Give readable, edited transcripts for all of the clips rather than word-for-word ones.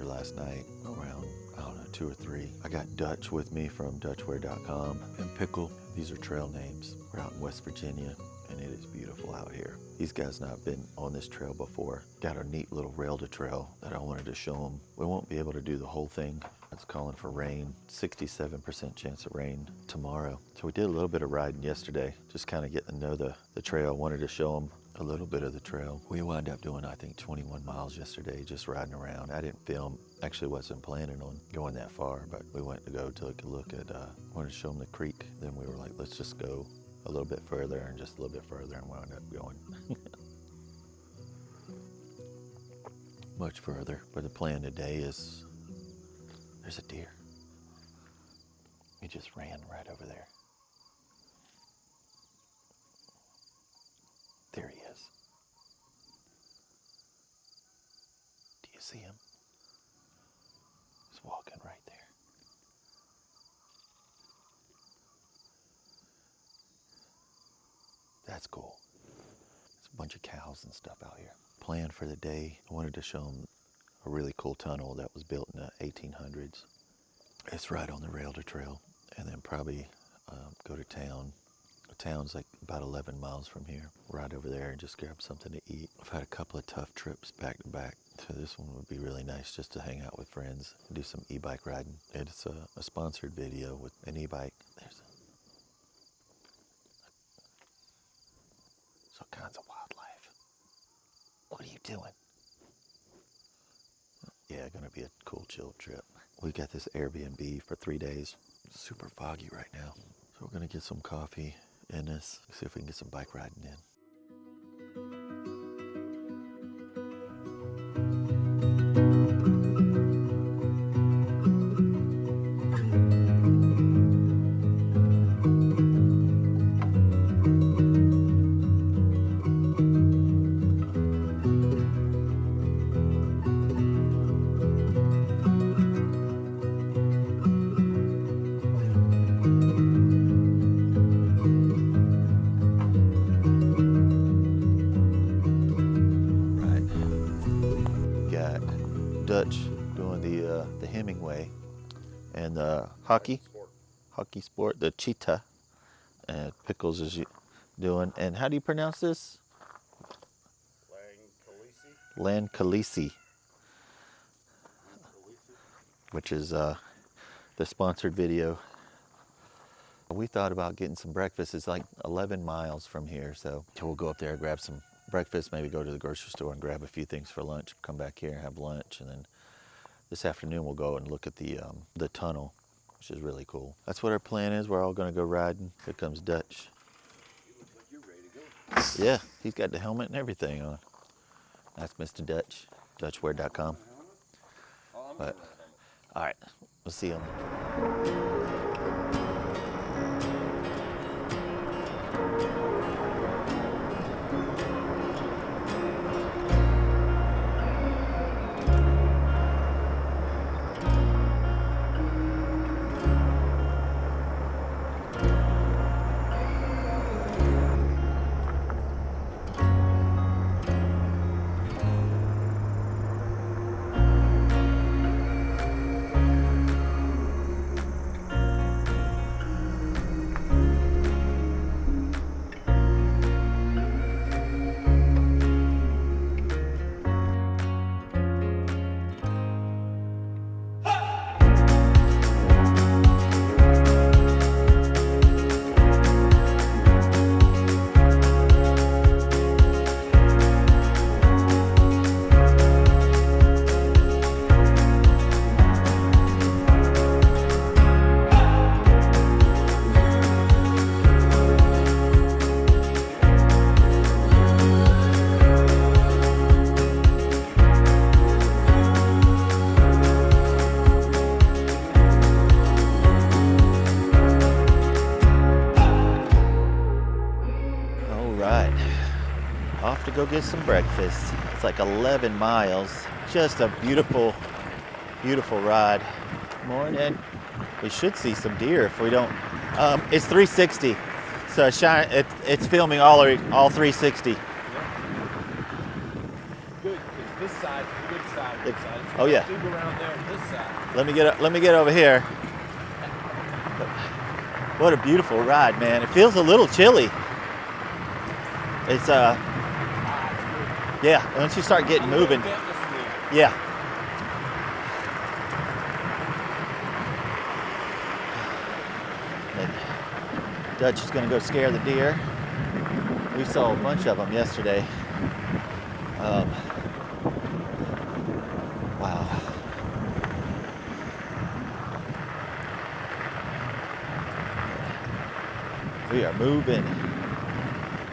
Last night around, I don't know, 2 or 3. I got Dutch with me from Dutchwear.com and Pickle. These are trail names. We're out in West Virginia and it is beautiful out here. These guys and I have been on this trail before. Got a neat little rail to trail that I wanted to show them. We won't be able to do the whole thing. It's calling for rain, 67% chance of rain tomorrow. So we did a little bit of riding yesterday, just kind of getting to know the trail. Wanted to show them a little bit of the trail. We wound up doing, I think, 21 miles yesterday, just riding around. I didn't film, actually wasn't planning on going that far, but we went to go take a look at, wanted to show them the creek. Then we were like, let's just go a little bit further and just a little bit further, and wound up going much further. But the plan today is, there's a deer. He just ran right over there. There he is. Do you see him? He's walking right there. That's cool. There's a bunch of cows and stuff out here. Plan for the day, I wanted to show them a really cool tunnel that was built in the 1800s. It's right on the rail to trail, and then probably go to town. The town's like about 11 miles from here. Ride over there and just grab something to eat. I've had a couple of tough trips back to back, so this one would be really nice just to hang out with friends and do some e-bike riding. It's a sponsored video with an e-bike. There's all kinds of wildlife. What are you doing? Yeah, gonna be a cool, chill trip. We got this Airbnb for 3 days. It's super foggy right now. So we're gonna get some coffee in this, see if we can get some bike riding in. Dutch doing the Hemingway and the hockey sport, the cheetah, and Pickles is doing. And how do you pronounce this? LANKELEISI, which is the sponsored video. We thought about getting some breakfast. It's like 11 miles from here, so we'll go up there, grab some breakfast, maybe go to the grocery store and grab a few things for lunch, come back here and have lunch, and then this afternoon we'll go and look at the tunnel, which is really cool. That's what our plan is. We're all gonna go riding. Here comes Dutch. You look like you're ready to go. Yeah, he's got the helmet and everything on. That's Mr. Dutch, dutchwear.com. But, all right, we'll see him. Off to go get some breakfast. It's like 11 miles. Just a beautiful, beautiful ride. Morning. We should see some deer if we don't. It's 360, so it's filming all 360. Good, because this side's the good side. This side. Oh yeah. Dig around there on this side. Let me get over here. What a beautiful ride, man. It feels a little chilly. It's yeah, once you start getting moving. Yeah. And Dutch is gonna go scare the deer. We saw a bunch of them yesterday. Wow. We are moving.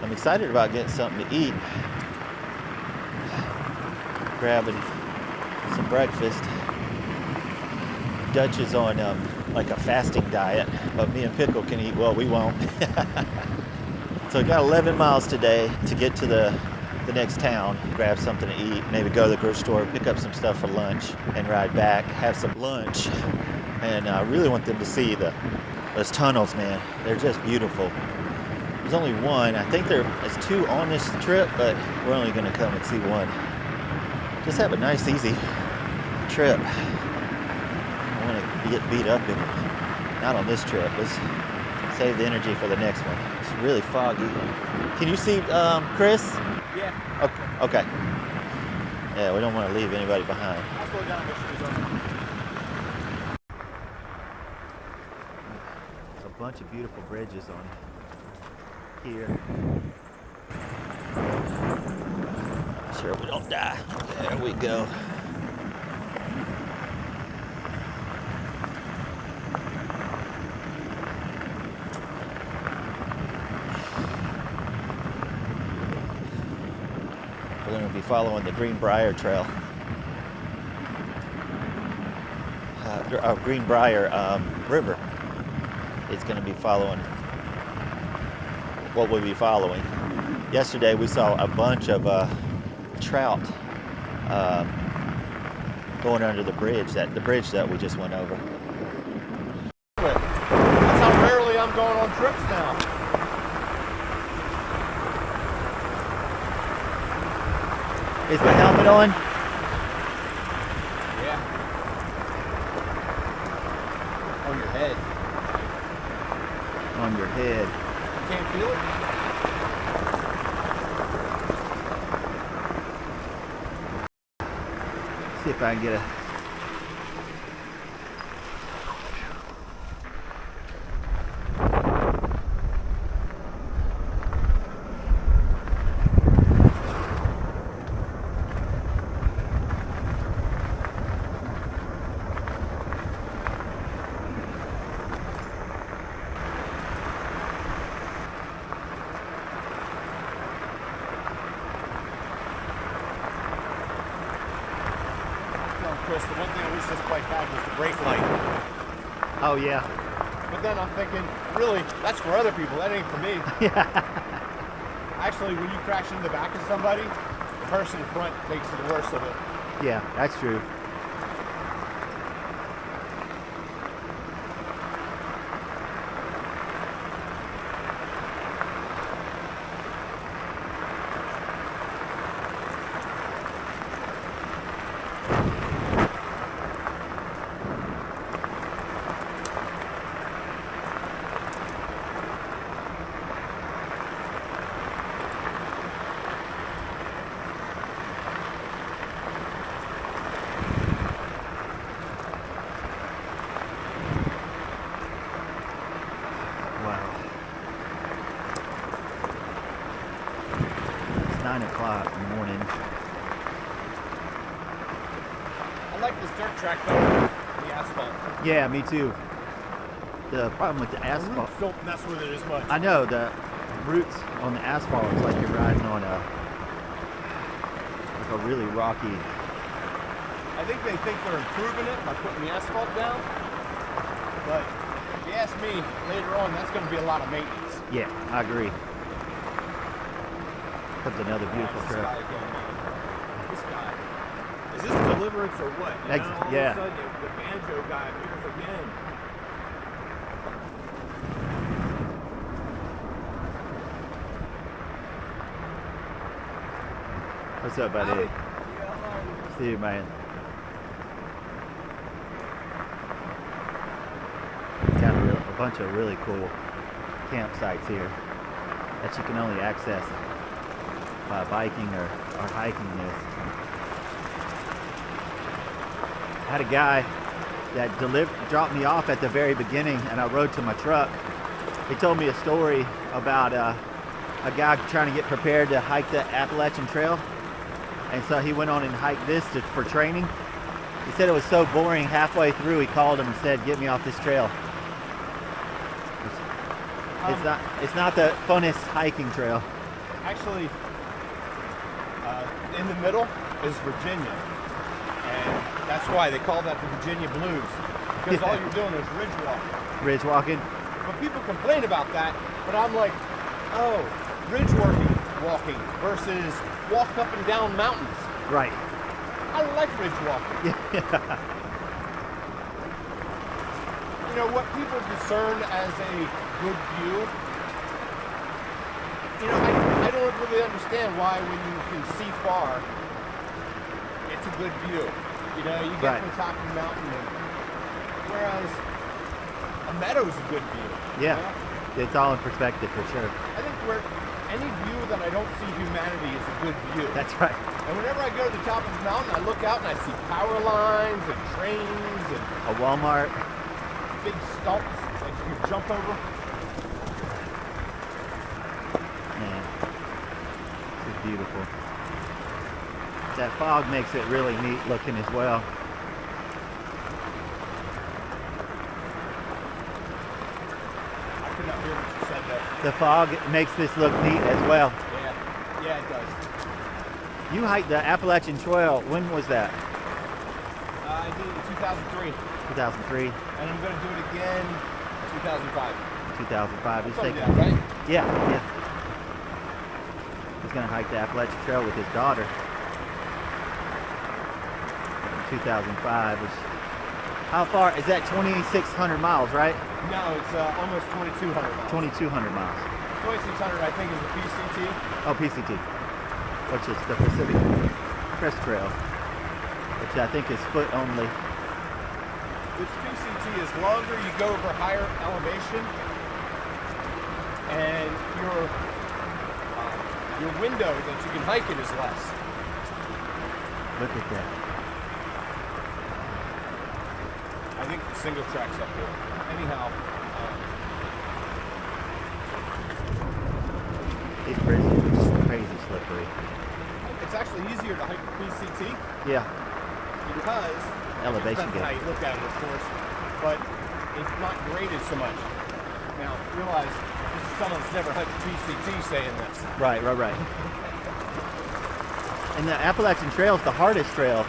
I'm excited about getting something to eat. Grabbing some breakfast. Dutch is on like a fasting diet, but me and Pickle can eat. Well, we won't. So we got 11 miles today to get to the next town, grab something to eat, maybe go to the grocery store, pick up some stuff for lunch, and ride back, have some lunch. And I really want them to see those tunnels, man. They're just beautiful. There's only one. I think there's two on this trip, but we're only gonna come and see one. Just have a nice, easy trip. I want to get beat up in it. Not on this trip. Let's save the energy for the next one. It's really foggy. Can you see Chris? Yeah. Okay. Yeah, we don't want to leave anybody behind. I'll slow down, make sure he's on. There's a bunch of beautiful bridges on here. Sure we don't die. There we go. We're going to be following the Greenbrier Trail. Greenbrier River. It's going to be following what we'll be following. Yesterday we saw a bunch of trout going under the bridge that we just went over. That's how rarely I'm going on trips now. Is my helmet on? head. You can't feel it? See if I can get a... Chris, the one thing I wish this bike had was the brake light. Oh yeah. But then I'm thinking, really, that's for other people, that ain't for me. Yeah. Actually, when you crash into the back of somebody, the person in front makes it worse of it. Yeah, that's true. It's 9 o'clock in the morning. I like this dirt track better than the asphalt. Yeah, me too. The problem with the The asphalt, roots don't mess with it as much. I know the roots on the asphalt, it's like you're riding on a really rocky. I think they think they're improving it by putting the asphalt down. But if you ask me, later on, that's going to be a lot of maintenance. Yeah, I agree. Comes another beautiful This trail. guy again, man. This guy. Is this deliverance or what? You know, all Yeah. of a sudden, the banjo guy appears again. What's up, buddy? Howdy. See you, man. Got a bunch of really cool campsites here that you can only access by biking or hiking this. I had a guy that dropped me off at the very beginning, and I rode to my truck. He told me a story about a guy trying to get prepared to hike the Appalachian Trail. And so he went on and hiked this for training. He said it was so boring, halfway through he called him and said, "Get me off this trail." It's not the funnest hiking trail. Actually, in the middle is Virginia. And that's why they call that the Virginia Blues. Because all you're doing is ridge walking. Ridge walking? But people complain about that, but I'm like, oh, ridge walking versus walk up and down mountains. Right. I like ridge walking. Yeah. You know, what people discern as a good view, you know, I don't really understand why when you can see far, it's a good view. You know, you get to the top of the mountain, and, whereas a meadow's a good view. Yeah, you know? It's all in perspective for sure. I think where any view that I don't see humanity is a good view. That's right. And whenever I go to the top of the mountain, I look out and I see power lines and trains and A Walmart. big stumps that you can jump over. Man, this is beautiful. That fog makes it really neat looking as well. I could not hear what you said there. The fog makes this look neat as well. Yeah, it does. You hiked the Appalachian Trail. When was that? I did it in 2003, 2003, and I'm going to do it again in 2005. 2005. He's Something taking. like that, right? Yeah. He's gonna hike the Appalachian Trail with his daughter. In 2005. How far is that? 2,600 miles, right? No, it's almost 2,200 miles. 2,200 miles. 2,600, I think, is the PCT. Oh, PCT, which is the Pacific Crest Trail, which I think is foot only. This PCT is longer. You go over higher elevation. and your window that you can hike it is less. Look at that. I think the single track's up here. Anyhow, It's crazy slippery. it's actually easier to hike the PCT Yeah, because elevation depends on how gap. you look at it, of course, but it's not graded so much. Now, realize this is someone that's never hiked the PCT saying this. Right. And the Appalachian Trail is the hardest trail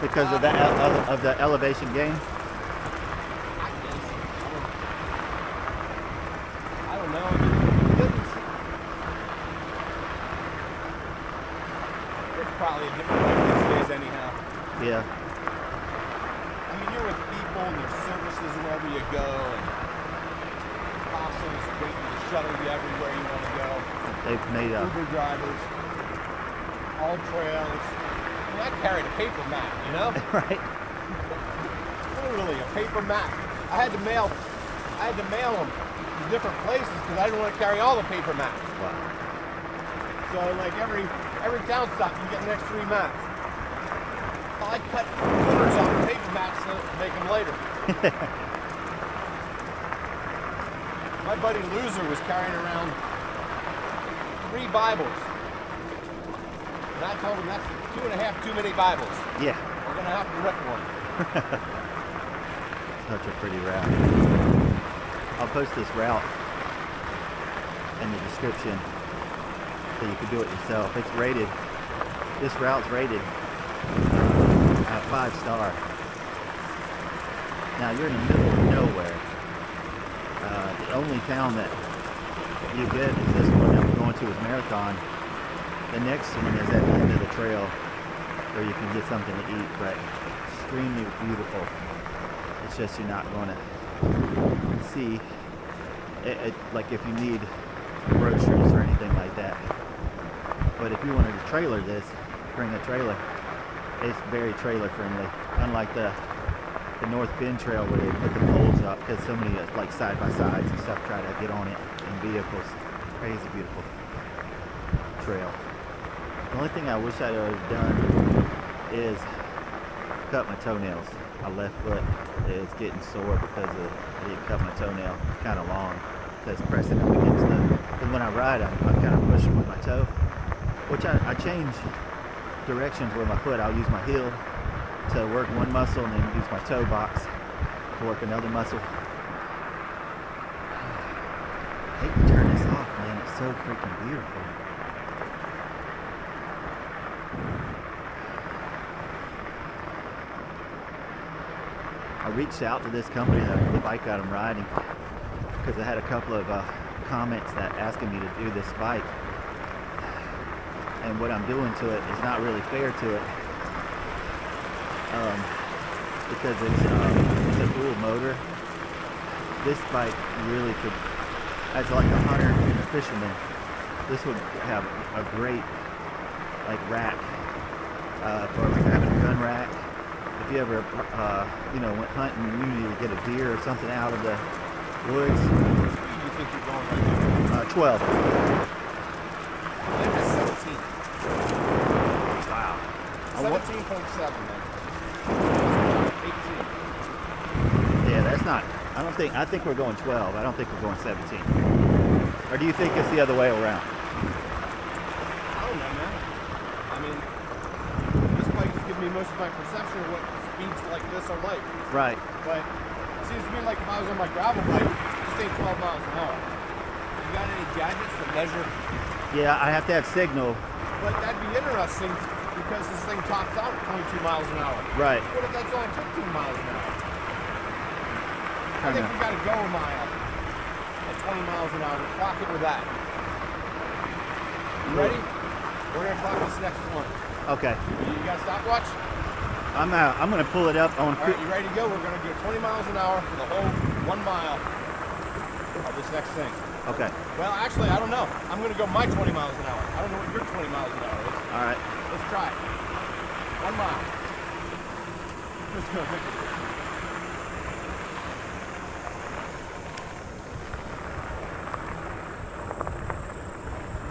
because of that of the elevation gain. I don't know. I mean, it doesn't. It's probably a different way these days, anyhow. Yeah. I mean, you're with people and there's services wherever you go, and possums waiting to shuttle you everywhere you want to go. They've made a Uber drivers, all trails. I mean, I carried a paper map, you know? right. Literally a paper map. I had to mail them to different places because I didn't want to carry all the paper maps. Wow. So like every town stop, you get the next 3 maps. Well, I cut corners off the paper maps to make them later. My buddy Loser was carrying around 3 Bibles. And I told him that's 2.5 too many Bibles. Yeah. We're gonna have to rip one. Such a pretty route. I'll post this route in the description so you can do it yourself. It's rated. This route's rated at 5-star. Now you're in the middle of nowhere. The only town that you get is this one that we're going to is Marathon. The next one is at the end of the trail where you can get something to eat, but extremely beautiful. It's just you're not going to see it like if you need groceries or anything like that. But if you wanted to trailer this, bring a trailer. It's very trailer friendly, unlike the North Bend Trail where they put the poles up because so many like side by sides and stuff try to get on it in vehicles. Crazy beautiful trail. The only thing I wish I would have done is cut my toenails. My left foot is getting sore because I didn't cut my toenail kind of long because pressing up against because when I ride I'm kind of pushing with my toe, which I change directions with my foot. I'll use my heel to work one muscle and then use my toe box to work another muscle. I hate to turn this off, man. It's so freaking beautiful. I reached out to this company, the bike that I'm riding, because I had a couple of comments that asking me to do this bike, and what I'm doing to it is not really fair to it, because it's a dual motor. This bike really could, as like a hunter and a fisherman, this would have a great like rack for like having a gun rack. If you ever, went hunting and you need to get a deer or something out of the woods. What speed do you think you're going right now? 12. I'm at 17. Wow. 17.7, man. 18. Yeah, that's not, I think we're going 12. I don't think we're going 17. Or do you think it's the other way around? I don't know, man. I mean, this bike has given me most of my perception of what speeds like this are like. Right. But it seems to me like if I was on my gravel bike, this ain't 12 miles an hour. You got any gadgets that measure? Yeah, I have to have signal. But that'd be interesting because this thing tops out at 22 miles an hour. Right. What if that's only 15 miles an hour? I think we got to go a mile at 20 miles an hour. We'll clock it with that. You ready? We're going to clock this next one. Okay. You got a stopwatch? I'm going to pull it up on. All right, you ready to go? We're going to do 20 miles an hour for the whole 1 mile of this next thing. Okay. Well, actually, I don't know. I'm going to go my 20 miles an hour. I don't know what your 20 miles an hour is. All right. Let's try it. 1 mile. Let's go.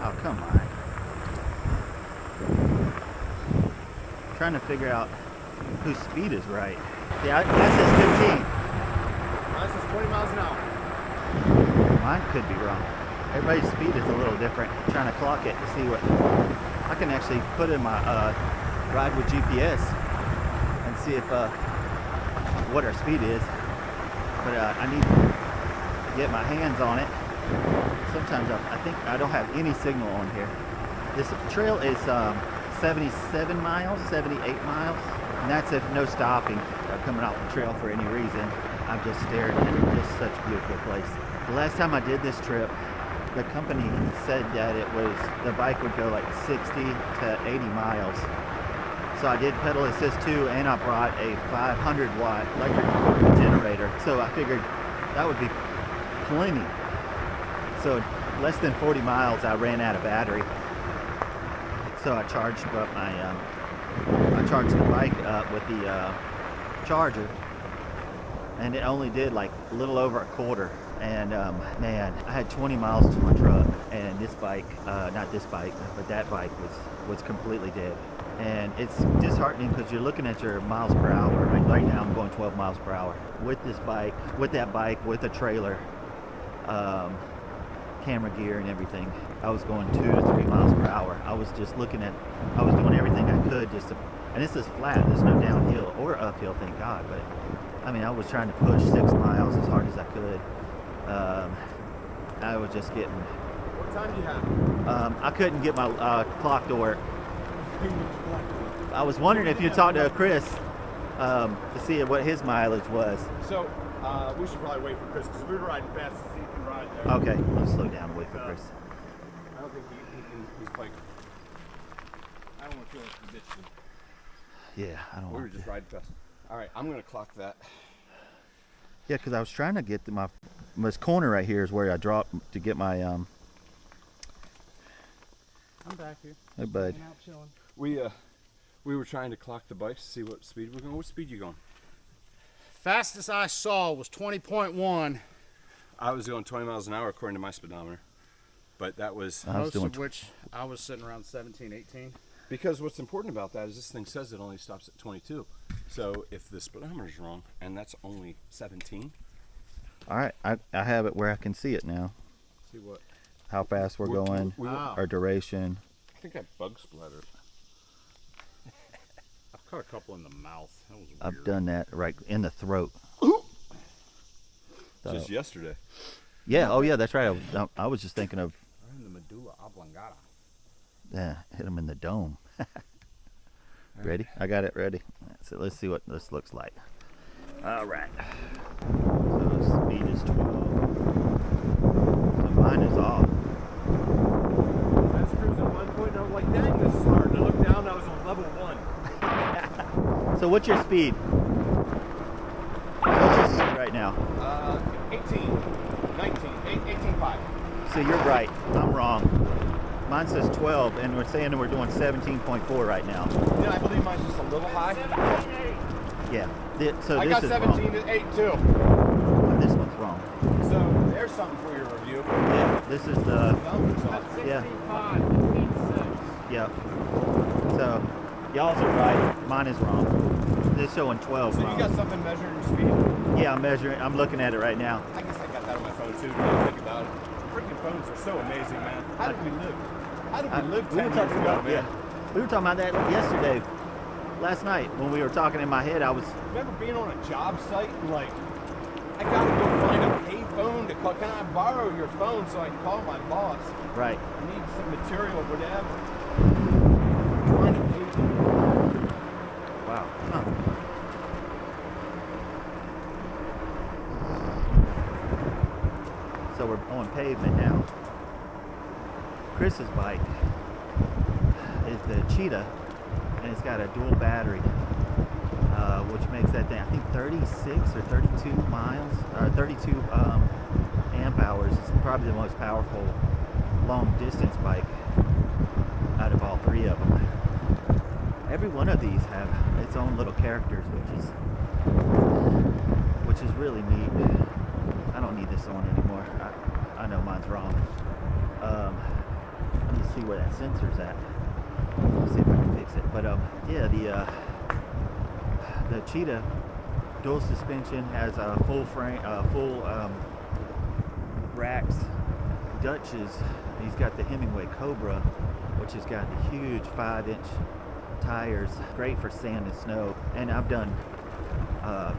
Oh, come on. I'm trying to figure out whose speed is right. Yeah, that says 15. Mine says 20 miles an hour. Mine could be wrong. Everybody's speed is a little different. I'm trying to clock it to see what I can actually put in my ride with GPS and see if what our speed is. But I need to get my hands on it. Sometimes I think I don't have any signal on here. This trail is 77 miles, 78 miles, and that's if no stopping coming off the trail for any reason. I'm just staring at it. Just such a beautiful place. The last time I did this trip, the company said that the bike would go like 60 to 80 miles. So I did pedal assist too, and I brought a 500 watt electric generator. So I figured that would be plenty. So less than 40 miles, I ran out of battery. So I charged up I charged the bike up with the charger, and it only did like a little over a quarter. And man, I had 20 miles to my truck, and this bike, not this bike, but that bike was completely dead. And it's disheartening because you're looking at your miles per hour. Right now I'm going 12 miles per hour. With this bike, with that bike, with a trailer, camera gear and everything, I was going 2 to 3 miles per hour. I was just I was doing everything I could just to, and this is flat, there's no downhill or uphill, thank God, but I mean, I was trying to push 6 miles as hard as I could. I was just getting... What time do you have? I couldn't get my clock to work. I was wondering if you'd talk to Chris to see what his mileage was. So, we should probably wait for Chris, because we're riding fast, so he can ride there. Okay, I'll slow down and wait for Chris. I don't think he's like... I don't want to feel like the bitch. Yeah, I don't We were want just to. riding fast. Alright, I'm going to clock that. Yeah, because I was trying to get to this corner right here is where I dropped to get my I'm back here. Hey, bud. Hanging out, chilling. We were trying to clock the bikes to see what speed we're going. What speed you going? Fastest I saw was 20.1. I was going 20 miles an hour according to my speedometer. But that was... I was Most doing of which I was sitting around 17, 18. Because what's important about that is this thing says it only stops at 22. So if the speedometer's wrong, and that's only 17. All right, I have it where I can see it now. See what? How fast we're going, Wow. our duration. I think I bug splattered. I've caught a couple in the mouth. That was weird. I've done that right in the throat. Just yesterday. Yeah, oh yeah, that's right. I was just thinking of Right in the medulla oblongata. hit him in the dome. Ready? I got it ready. So let's see what this looks like. All right. So speed is 12. So mine is off. I was cruising at one point and I was like, dang, this is hard. And I looked down, I was on level 1. So what's your speed? What's your speed right now? 18, 19, 18.5. So you're right. I'm wrong. Mine says 12, and we're saying that we're doing 17.4 right now. Yeah, I believe mine's just a little high. Yeah. So I this got is 17 wrong. to 8 too. This one's wrong. So there's something for your review. Yeah. This is the. Numbers off. Yeah. 15.6. Yep. So y'all's are right. Mine is wrong. This is showing 12 So you miles. got something measuring your speed? Yeah, I'm measuring. I'm looking at it right now. I guess I got that on my phone too. Now I think about it. Freaking phones are so amazing, man. How did we live? How did we live 10 years ago, man? Yeah. We were talking about that yesterday, last night when we were talking in my head. I was. Remember being on a job site and like, I gotta go find a pay phone to call. Can I borrow your phone so I can call my boss? Right. I need some material, whatever. Trying to pay them. Wow. Huh. So we're on pavement now. Chris's bike is the Cheetah, and it's got a dual battery, which makes that thing, I think 36 or 32 miles, or 32 amp hours. It's probably the most powerful long distance bike out of all three of them. Every one of these have its own little characters, which is really neat. I don't need this on anymore. I know mine's wrong. Let me see where that sensor's at. Let's see if I can fix it. But yeah, the Cheetah dual suspension has a full frame, racks. Dutch's, he's got the Hemingway Cobra, which has got the huge 5-inch tires, great for sand and snow. And I've done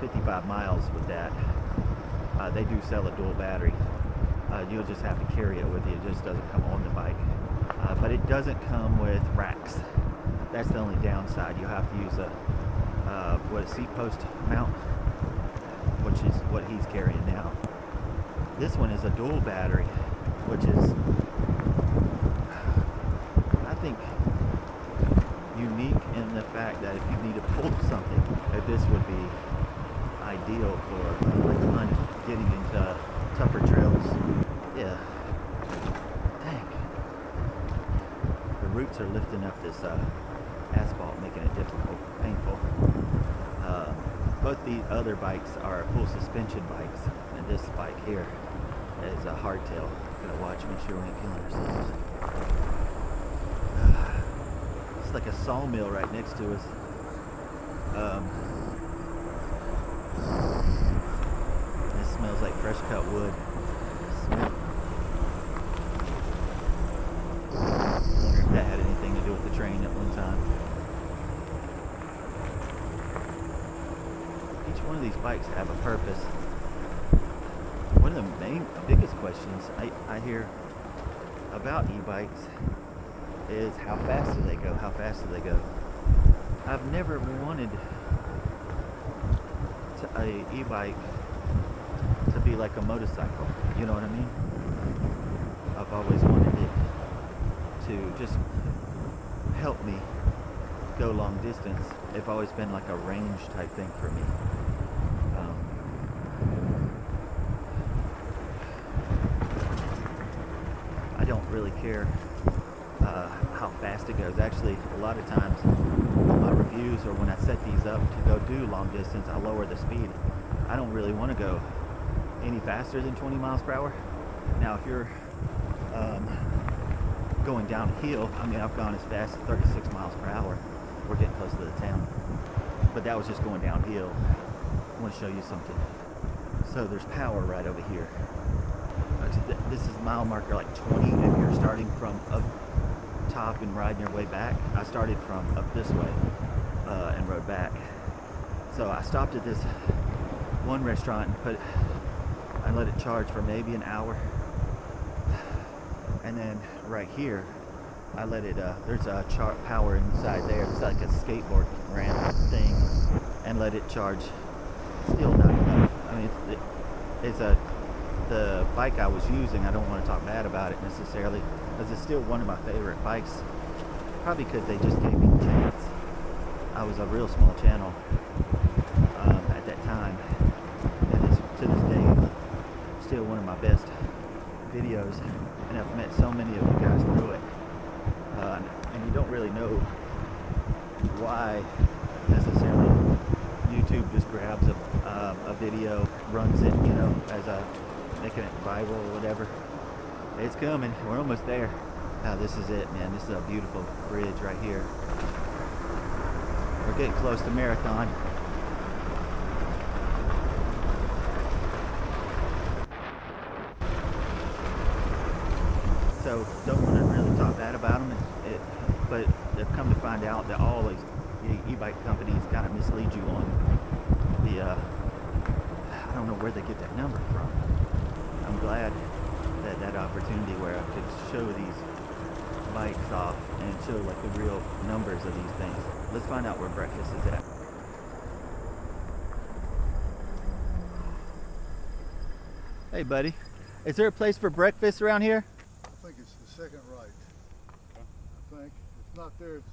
55 miles with that. They do sell a dual battery. You'll just have to carry it with you. It just doesn't come on the bike. But it doesn't come with racks. That's the only downside. You'll have to use a seat post mount, which is what he's carrying now. This one is a dual battery, which is, I think, unique in the fact that if you need to pull something, that this would be ideal for like getting into tougher trails. Yeah. Dang. The roots are lifting up this asphalt, making it difficult, painful. Both the other bikes are full suspension bikes, and this bike here is a hardtail. Gotta watch, make sure we ain't killing ourselves. It's like a sawmill right next to us. It smells like fresh cut wood. Wonder if that had anything to do with the train at one time. Each one of these bikes have a purpose. One of the biggest questions I hear about e-bikes is how fast do they go? How fast do they go? I've never wanted a e-bike to be like a motorcycle. You know what I mean? I've always wanted it to just help me go long distance. It's always been like a range type thing for me. I don't really care how fast it goes. Actually, a lot of times on my reviews or when I set these up to go do long distance, I lower the speed. I don't really want to go any faster than 20 miles per hour. Now, if you're going downhill, I mean, I've gone as fast as 36 miles per hour. We're getting close to the town. But that was just going downhill. I want to show you something. So there's power right over here. This is mile marker like 20 if you're starting from up top and riding your way back. I started from up this way and rode back. So I stopped at this one restaurant and I let it charge for maybe an hour. And then right here, I let it, there's a power inside there. It's like a skateboard ramp thing, and let it charge. Still not enough. I mean, the bike I was using, I don't want to talk bad about it necessarily, because it's still one of my favorite bikes. Probably because they just gave me the chance. I was a real small channel at that time, and it's to this day still one of my best videos, and I've met so many of you guys through it. And you don't really know why necessarily YouTube just grabs a video, runs it, you know, as making it viral or whatever. It's coming. We're almost there. Now this is it, man. This is a beautiful bridge right here. We're getting close to Marathon. So don't want to really talk bad about them, but they've come to find out that all these e-bike companies kind of mislead you on the, I don't know where they get that number from. I'm glad that that opportunity where I could show these bikes off and show like the real numbers of these things. Let's find out where breakfast is at. Hey buddy, is there a place for breakfast around here? I think it's the second right. I think. If not there, it's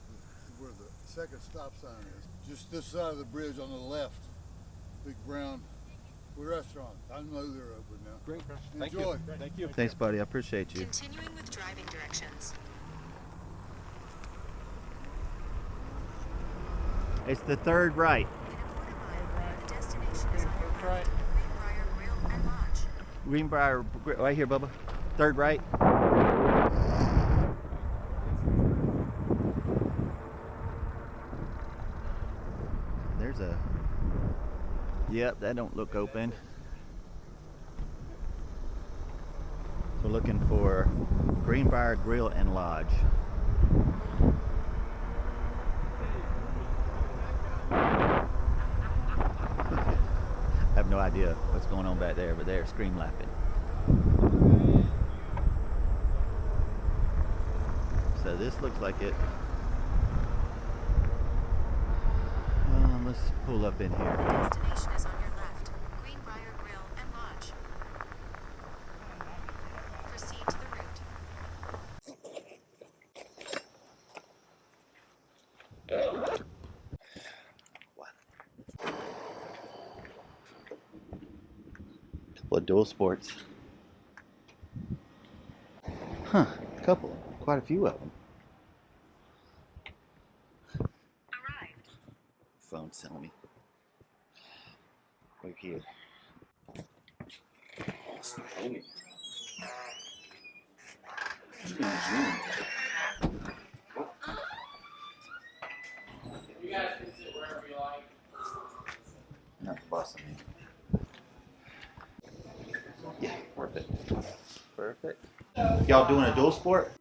where the second stop sign is. Just this side of the bridge on the left. Big brown restaurant. I know they're open now. Great. Enjoy. Thank you. Thanks buddy, I appreciate you. Continuing with driving directions. It's the third right. In a quarter mile, the destination is on your right. Greenbrier Grill and Lodge. Greenbrier, right here, Bubba. Third right. There's a, yep, that don't look open. So looking for Greenbrier Grill and Lodge. I have no idea what's going on back there, but they're scream laughing. So this looks like it. Let's pull up in here. Destination is on your left. Greenbrier Grill and Lodge. Proceed to the route. Couple of dual sports. Huh, quite a few of them. Arrived. Phone's telling me. We're here. You guys can sit wherever you like. Not bossing me. Yeah, perfect. Perfect. Y'all doing a dual sport?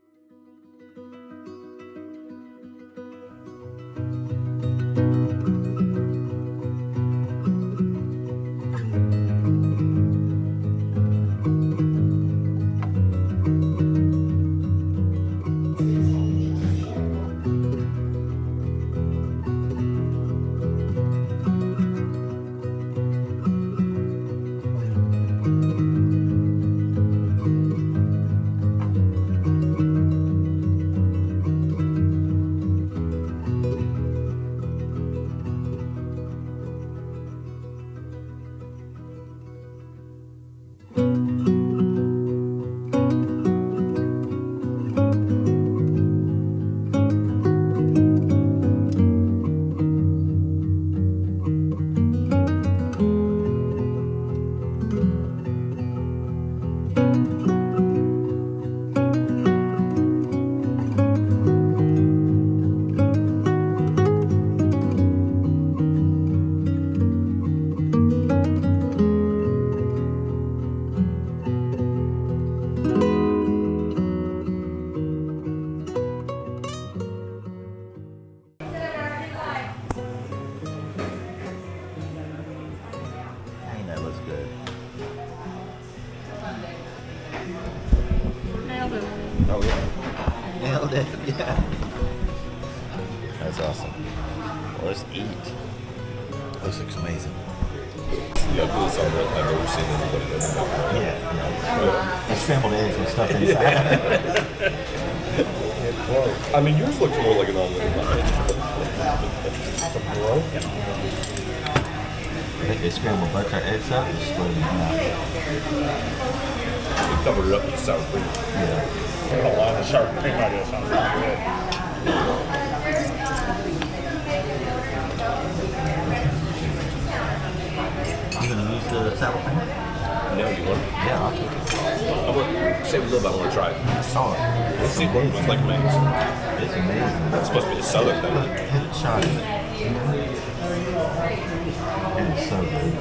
Dang, that looks good. Nailed it. Oh yeah. Nailed it, yeah. That's awesome. Well, let's eat. This looks amazing. Yeah, it's something I've never seen anybody do. Yeah. The scrambled eggs and stuff inside. I mean, yours looks more like an omelet. They scrambled butter eggs up and split them out. They covered it up with sour cream. Yeah. A lot of sharp cream idea sounds really good. You gonna use the sour cream? No, you want it? Yeah, I'll take it. I want save a little bit. I want to try it. Saw it. Let's see what it was like mango. It's amazing. It's supposed to be a southern thing. Hit it shot. And it's so good.